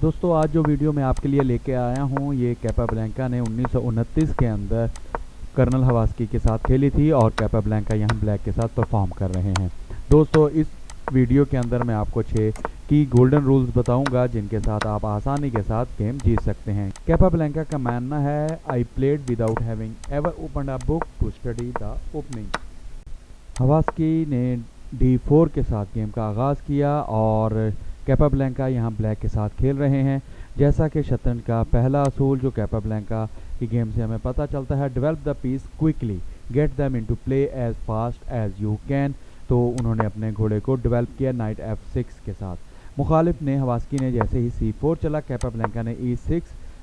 दोस्तों आज जो वीडियो मैं आपके लिए लेके आया हूँ ये कैपाब्लैंका ने 1929 के अंदर कर्नल हवास्की के साथ खेली थी और कैपाब्लैंका यहाँ ब्लैक के साथ परफॉर्म कर रहे हैं। दोस्तों इस वीडियो के अंदर मैं आपको 6 की गोल्डन रूल्स बताऊंगा जिनके साथ आप आसानी के साथ गेम जीत सकते हैं। कैपाब्लैंका का मानना है I played without having ever opened a book to study the opening. हवास्की ने D4 के साथ गेम का आगाज़ किया और कैपाब्लैंका यहाँ ब्लैक के साथ खेल रहे हैं। जैसा कि शतरंज का पहला असूल जो कैपाब्लैंका की गेम से हमें पता चलता है, develop the piece quickly, get them into play as fast as you can. तो उन्होंने अपने घोड़े को डेवलप किया नाइट F6 के साथ। मुखालिफ ने हवास्की ने जैसे ही C4 चला, कैपाब्लैंका ने E6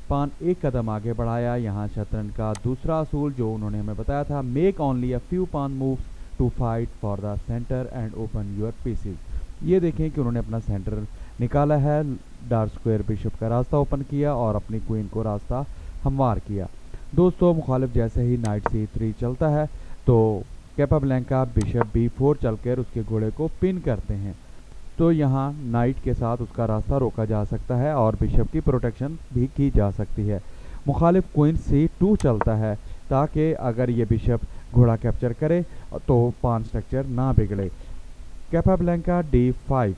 पान एक कदम आगे बढ़ाया। यहाँ शतरंज का दूसरा असूल जो उन्होंने हमें बताया था, make only a few pawn moves to fight for the centre and open your pieces. ये देखें कि उन्होंने अपना सेंटर निकाला है, डार्क स्क्वायर बिशप का रास्ता ओपन किया और अपनी क्वीन को रास्ता हमवार किया। दोस्तों मुखालिफ जैसे ही नाइट C3 चलता है तो कैपाब्लैंका बिशप B4 चलकर उसके घोड़े को पिन करते हैं। तो यहाँ नाइट के साथ उसका रास्ता रोका जा सकता है और बिशप की प्रोटेक्शन भी की जा सकती है। मुखालिफ क्वीन C2 चलता है ताकि अगर ये बिशप घोड़ा कैप्चर करे तो पान स्ट्रक्चर ना बिगड़े। कैपाब्लैंका D5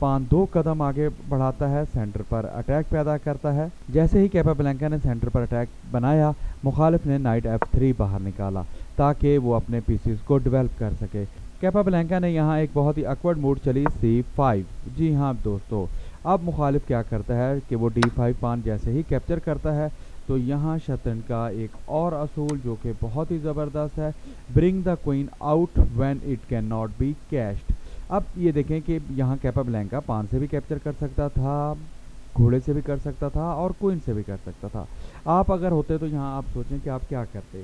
पान 2 कदम आगे बढ़ाता है, सेंटर पर अटैक पैदा करता है। जैसे ही कैपाब्लैंका ने सेंटर पर अटैक बनाया, मुखालिफ ने नाइट F3 बाहर निकाला ताकि वो अपने पीसेस को डेवलप कर सके। कैपाब्लैंका ने यहाँ एक बहुत ही अकवर्ड मूव चली C5। जी हाँ दोस्तों, अब मुखालिफ क्या करता है कि वो D5 पान जैसे ही कैप्चर करता है तो यहाँ शतरंज का एक और असूल जो कि बहुत ही ज़बरदस्त है, bring the queen out when it can not be caught. अब ये देखें कि यहाँ कैपाब्लैंका पान से भी कैप्चर कर सकता था, घोड़े से भी कर सकता था और क्वीन से भी कर सकता था। आप अगर होते तो यहाँ आप सोचें कि आप क्या करते।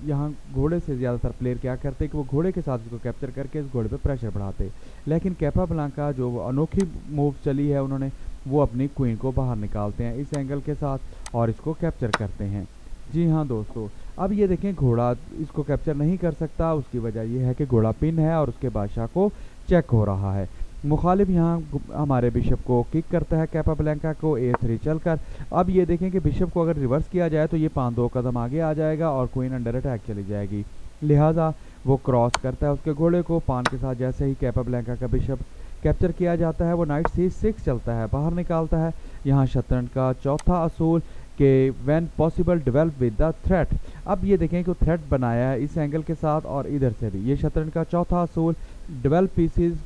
यहाँ घोड़े से ज़्यादातर प्लेयर क्या करते कि वो घोड़े के साथ इसको कैप्चर करके इस घोड़े पे प्रेशर बढ़ाते। लेकिन कैपाब्लैंका जो अनोखी मूव चली है उन्होंने, वो अपनी क्वीन को बाहर निकालते हैं इस एंगल के साथ और इसको कैप्चर करते हैं। जी हाँ दोस्तों, अब ये देखें घोड़ा इसको कैप्चर नहीं कर सकता। उसकी वजह यह है कि घोड़ा पिन है और उसके बादशाह को चेक हो रहा है। मुखालिफ यहाँ हमारे बिशप को किक करता है कैपाब्लैंका को A3 चलकर। अब ये देखें कि बिशप को अगर रिवर्स किया जाए तो ये पान 2 कदम आगे आ जाएगा और क्वीन अंडर अटैक चली जाएगी। लिहाजा वो क्रॉस करता है उसके घोड़े को पान के साथ। जैसे ही कैपाब्लैंका का बिशप कैप्चर किया जाता है वो नाइट C6 चलता है, बाहर निकालता है। यहाँ शतरंज का चौथा असूल कि when possible develop with the threat. अब ये देखें कि थ्रेट बनाया है इस एंगल के साथ और इधर से भी। ये शतरंज का चौथा असूल, develop pieces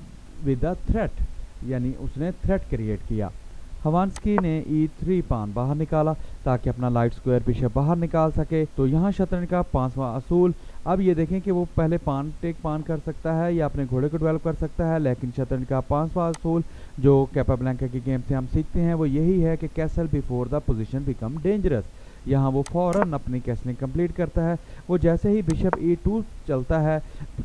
with the threat, यानी उसने थ्रेट क्रिएट किया। हवास्की ने E3 पान बाहर निकाला ताकि अपना लाइट स्क्वायर बिशप बाहर निकाल सके। तो यहाँ शतरंज का 5वां असूल, अब ये देखें कि वो पहले पान टेक पान कर सकता है या अपने घोड़े को डेवलप कर सकता है, लेकिन शतरंज का 5वां असूल जो कैपाब्लैंका की गेम से हम सीखते हैं वो यही है कि castle before the position become dangerous. यहाँ वो फौरन अपनी कैसलिंग कंप्लीट करता है। वो जैसे ही बिशप E2 चलता है,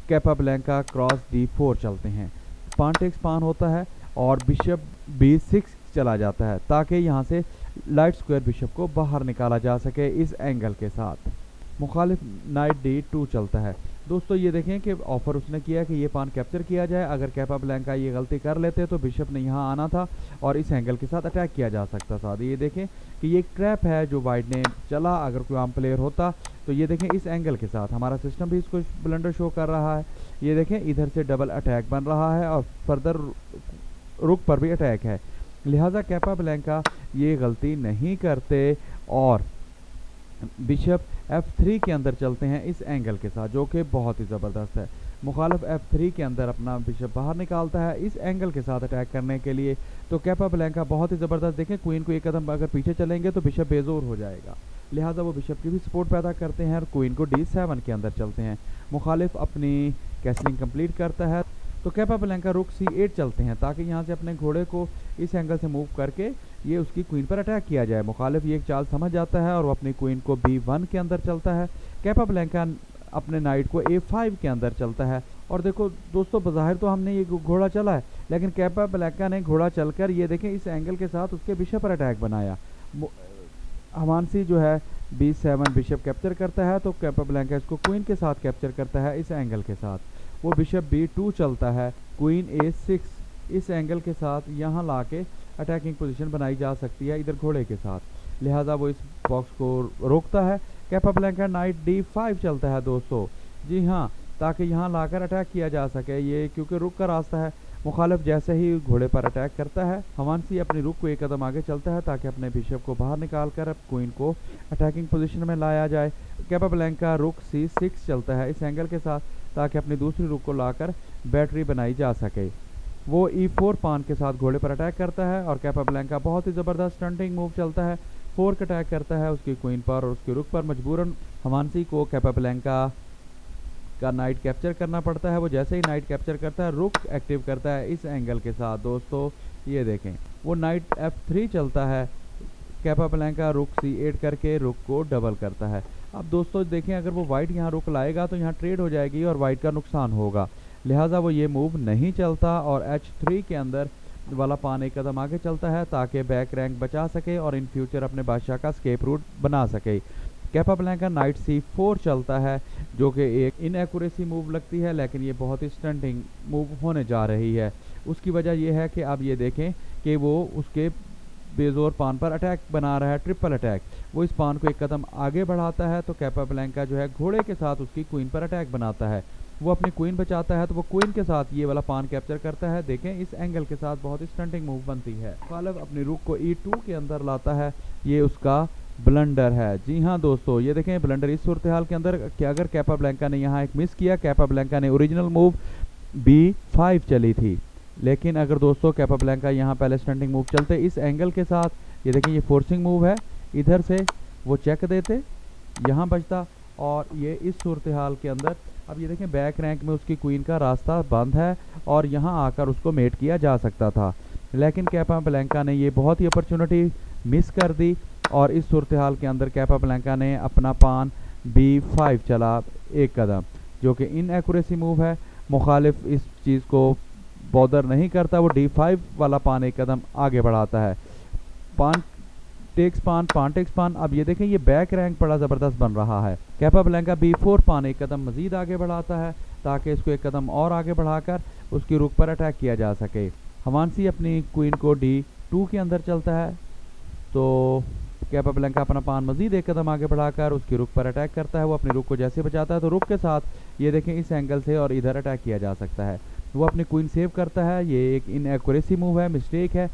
कैपाब्लैंका क्रॉस D4 चलते हैं, पान टेक्स पान होता है और बिशप B6 चला जाता है ताकि यहाँ से लाइट स्क्वायर बिशप को बाहर निकाला जा सके इस एंगल के साथ। मुखालिफ नाइट D2 चलता है। दोस्तों ये देखें कि ऑफर उसने किया कि ये पान कैप्चर किया जाए। अगर कैपाब्लैंका ये गलती कर लेते तो बिशप ने यहाँ आना था और इस एंगल के साथ अटैक किया जा सकता था। ये देखें कि ये एक ट्रैप है जो वाइट ने चला। अगर कोई आम प्लेयर होता तो ये देखें इस एंगल के साथ हमारा सिस्टम भी इसको ब्लंडर शो कर रहा है। ये देखें इधर से डबल अटैक बन रहा है और फर्दर रुक पर भी अटैक है। लिहाजा कैपाब्लैंका ये गलती नहीं करते और बिशप F3 के अंदर चलते हैं इस एंगल के साथ जो कि बहुत ही ज़बरदस्त है। मुखालिफ F3 के अंदर अपना बिशप बाहर निकालता है इस एंगल के साथ अटैक करने के लिए। तो कैपाब्लैंका बहुत ही ज़बरदस्त, देखें क्वीन को एक कदम अगर पीछे चलेंगे तो बिशप बेजोर हो जाएगा। लिहाजा वो बिशप की भी सपोर्ट पैदा करते हैं और क्वीन को D7 के अंदर चलते हैं। मुखालिफ अपनी कैसलिंग कंप्लीट करता है तो कैपाब्लैंका रुक C8 चलते हैं ताकि यहाँ से अपने घोड़े को इस एंगल से मूव करके ये उसकी क्वीन पर अटैक किया जाए। मुखालिफ ये एक चाल समझ जाता है और वो अपनी क्वीन को B1 के अंदर चलता है। कैपाब्लैंका अपने नाइट को A5 के अंदर चलता है। और देखो दोस्तों, बज़ाहिर तो हमने ये घोड़ा चला है, लेकिन कैपाब्लैंका ने घोड़ा चलकर ये देखें इस एंगल के साथ उसके बिशप पर अटैक बनाया। हवास्की जो है B7 बिशप कैप्चर करता है तो कैपाब्लैंका इसको क्वीन के साथ कैप्चर करता है इस एंगल के साथ। वो बिशप B2 चलता है, क्वीन A6 इस एंगल के साथ यहाँ ला के अटैकिंग पोजीशन बनाई जा सकती है इधर घोड़े के साथ, लिहाजा वो इस बॉक्स को रोकता है। कैपाब्लैंका नाइट D5 चलता है दोस्तों, जी हाँ, ताकि यहाँ लाकर अटैक किया जा सके। ये क्योंकि रुक का रास्ता है, मुखालिफ जैसे ही घोड़े पर अटैक करता है, हवानसी अपनी रुक को एक कदम आगे चलता है ताकि अपने बिशप को बाहर निकाल कर क्वीन को अटैकिंग पोजीशन में लाया जाए। कैपाब्लैंका रुक C6 चलता है इस एंगल के साथ ताकि अपनी दूसरी रुक को लाकर बैटरी बनाई जा सके। वो E4 पान के साथ घोड़े पर अटैक करता है और कैपाब्लैंका बहुत ही ज़बरदस्त स्टंटिंग मूव चलता है, फोर्क अटैक करता है उसकी क्वीन पर और उसकी रुक पर। मजबूरन हवानसी को कैपाब्लैंका का नाइट कैप्चर करना पड़ता है। वो जैसे ही नाइट कैप्चर करता है रुक एक्टिव करता है इस एंगल के साथ दोस्तों, ये देखें वो नाइट F3 चलता है। कैपाब्लैंका रुक C8 करके रुक को डबल करता है। अब दोस्तों देखें, अगर वो वाइट यहाँ रुक लाएगा तो यहाँ ट्रेड हो जाएगी और वाइट का नुकसान होगा, लिहाजा वो ये मूव नहीं चलता और H3 के अंदर वाला पान एक कदम आगे चलता है ताकि बैक रैंक बचा सके और इन फ्यूचर अपने बादशाह का स्केप रूट बना सके। कैपाब्लैंका नाइट C4 चलता है जो कि एक इनएक्यूरेसी मूव लगती है, लेकिन ये बहुत ही स्टंटिंग मूव होने जा रही है। उसकी वजह यह है कि आप ये देखें कि वो उसके बेजोर पान पर अटैक बना रहा है, ट्रिपल अटैक। वो इस पान को एक कदम आगे बढ़ाता है तो कैपाब्लैंका जो है घोड़े के साथ उसकी क्वीन पर अटैक बनाता है। वो अपनी क्वीन बचाता है तो वो क्वीन के साथ ये वाला पान कैप्चर करता है। देखें इस एंगल के साथ बहुत ही स्टंटिंग मूव बनती है। मुखालिफ अपनी रुक को E2 के अंदर लाता है, ये उसका ब्लंडर है। जी हाँ दोस्तों, ये देखें ब्लंडर इस सूरत हाल के अंदर कि अगर कैपाब्लैंका ने यहाँ एक मिस किया, कैपाब्लैंका ने ओरिजिनल मूव B5 चली थी, लेकिन अगर दोस्तों कैपाब्लैंका यहाँ पहले स्टंटिंग मूव चलते इस एंगल के साथ, ये देखें ये फोर्सिंग मूव है, इधर से वो चेक देते, यहाँ बचता और ये इस सूरत हाल के अंदर अब ये देखें बैक रैंक में उसकी क्वीन का रास्ता बंद है और यहाँ आकर उसको मेट किया जा सकता था, लेकिन कैपाब्लैंका ने ये बहुत ही अपॉर्चुनिटी मिस कर दी और इस सूरत हाल के अंदर कैपाब्लैंका ने अपना पान B5 चला एक कदम, जो कि इनएक्यूरेसी मूव है। मुखालिफ इस चीज़ को बॉदर नहीं करता, वो D5 वाला पान एक कदम आगे बढ़ाता है। पान टेक्स पान, पान टेक्स पान। अब ये देखें ये बैक रैंक बड़ा ज़बरदस्त बन रहा है। कैपाब्लैंका B4 पान एक कदम मज़ीद आगे बढ़ाता है ताकि इसको एक कदम और आगे बढ़ाकर उसकी रुक पर अटैक किया जा सके। हवानसी अपनी क्वीन को D2 के अंदर चलता है तो कैपाब्लैंका अपना पान मज़ीद एक कदम आगे बढ़ाकर उसकी रुक पर अटैक करता है। वो अपनी रुक को जैसे बचाता है तो रुक के साथ ये देखें इस एंगल से और इधर अटैक किया जा सकता है। वो अपनी क्वीन सेव करता है, ये एक इनएक्यूरेसी मूव है, मिस्टेक है।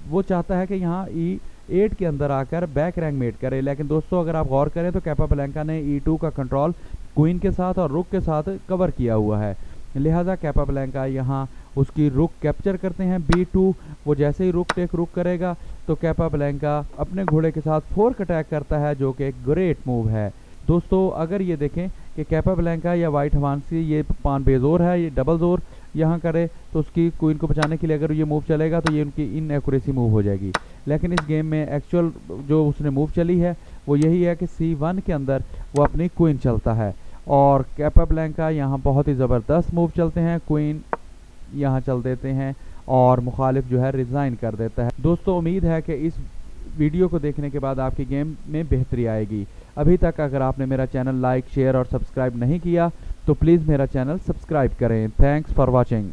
वो चाहता है कि यहाँ E8 के अंदर आकर बैक रैंक मेट करे, लेकिन दोस्तों अगर आप गौर करें तो कैपाब्लैंका ने E2 का कंट्रोल क्वीन के साथ और रुक के साथ कवर किया हुआ है, लिहाजा कैपाब्लैंका यहाँ उसकी रुक कैप्चर करते हैं B2। वो जैसे ही रुक टेक रुक करेगा तो कैपाब्लैंका अपने घोड़े के साथ फोर्क अटैक करता है जो कि एक ग्रेट मूव है। दोस्तों अगर ये देखें कि कैपाब्लैंका या वाइट हवानसी ये पान बेजोर है, ये डबल जोर यहाँ करे तो उसकी क्वीन को बचाने के लिए अगर ये मूव चलेगा तो ये उनकी इनएक्यूरेसी मूव हो जाएगी, लेकिन इस गेम में एक्चुअल जो उसने मूव चली है वो यही है कि C1 के अंदर वो अपनी क्वीन चलता है और कैपाब्लैंका यहाँ बहुत ही ज़बरदस्त मूव चलते हैं, क्वीन यहाँ चल देते हैं और मुखालिफ जो है रिज़ाइन कर देता है। दोस्तों उम्मीद है कि इस वीडियो को देखने के बाद आपकी गेम में बेहतरी आएगी। अभी तक अगर आपने मेरा चैनल लाइक शेयर और सब्सक्राइब नहीं किया तो प्लीज़ मेरा चैनल सब्सक्राइब करें। Thanks for watching.